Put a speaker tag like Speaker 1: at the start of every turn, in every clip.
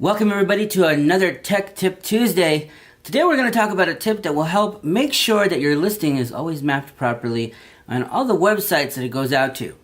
Speaker 1: Welcome everybody to another Tech Tip Tuesday. Today we're going to talk about a tip that will help make sure that your listing is always mapped properly on all the websites that it goes out to.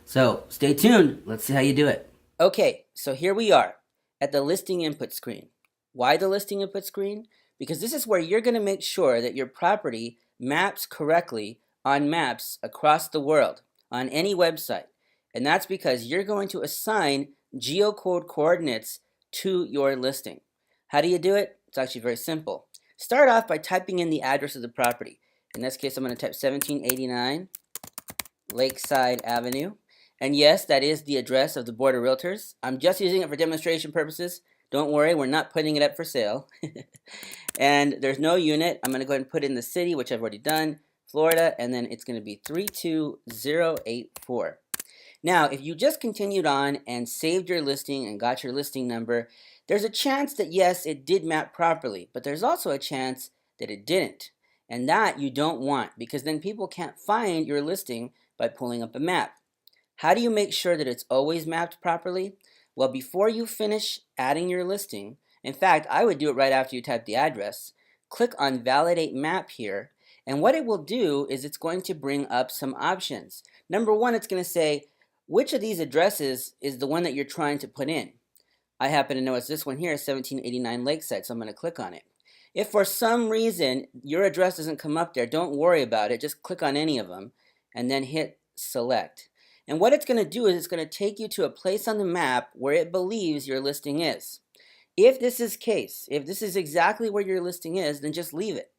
Speaker 1: So stay tuned. Let's see how you do it. Okay, so here we are at the listing input screen. Why the listing input screen? Because this is where you're going to make sure that your property maps correctly on maps across the world on any website. And that's because you're going to assign geocode coordinates to your listing. How do you do it? It's actually very simple. Start off by typing in the address of the property. In this case, I'm going to type 1789 Lakeside Avenue. And yes, that is the address of the Board of Realtors. I'm just using it for demonstration purposes. Don't worry, we're not putting it up for sale. And there's no unit. I'm going to go ahead and put in the city, which I've already done, Florida, and then it's going to be 32084. Now, if you just continued on and saved your listing and got your listing number, there's a chance that yes, it did map properly, but there's also a chance that it didn't. And that you don't want, because then people can't find your listing by pulling up a map. How do you make sure that it's always mapped properly? Well, before you finish adding your listing, in fact, I would do it right after you type the address, click on Validate Map here, and what it will do is it's going to bring up some options. Number one, it's going to say, which of these addresses is the one that you're trying to put in? I happen to know it's this one here, 1789 Lakeside, so I'm going to click on it. If for some reason your address doesn't come up there, don't worry about it. Just click on any of them and then hit Select. And what it's going to do is it's going to take you to a place on the map where it believes your listing is. If this is case, if this is exactly where your listing is, then just leave it.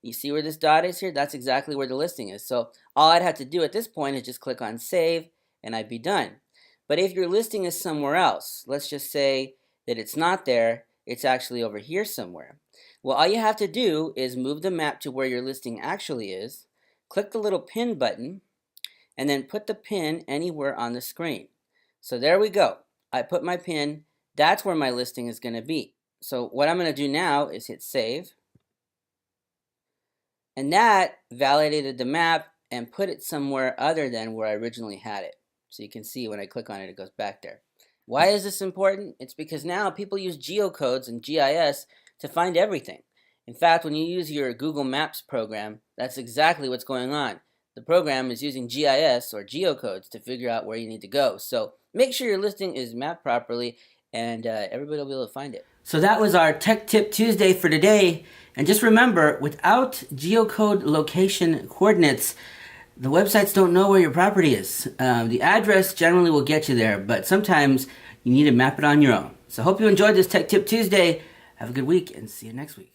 Speaker 1: You see where this dot is here? That's exactly where the listing is. So all I'd have to do at this point is just click on Save, and I'd be done. But if your listing is somewhere else, let's just say that it's not there, it's actually over here somewhere. Well, all you have to do is move the map to where your listing actually is, click the little pin button, and then put the pin anywhere on the screen. So there we go. I put my pin. That's where my listing is going to be. So what I'm going to do now is hit Save. And that validated the map and put it somewhere other than where I originally had it. So you can see when I click on it, it goes back there. Why is this important? It's because now people use geocodes and GIS to find everything. In fact, when you use your Google Maps program, that's exactly what's going on. The program is using GIS or geocodes to figure out where you need to go. So make sure your listing is mapped properly and everybody will be able to find it. So that was our Tech Tip Tuesday for today. And just remember, without geocode location coordinates, the websites don't know where your property is. The address generally will get you there, but sometimes you need to map it on your own. So hope you enjoyed this Tech Tip Tuesday. Have a good week and see you next week.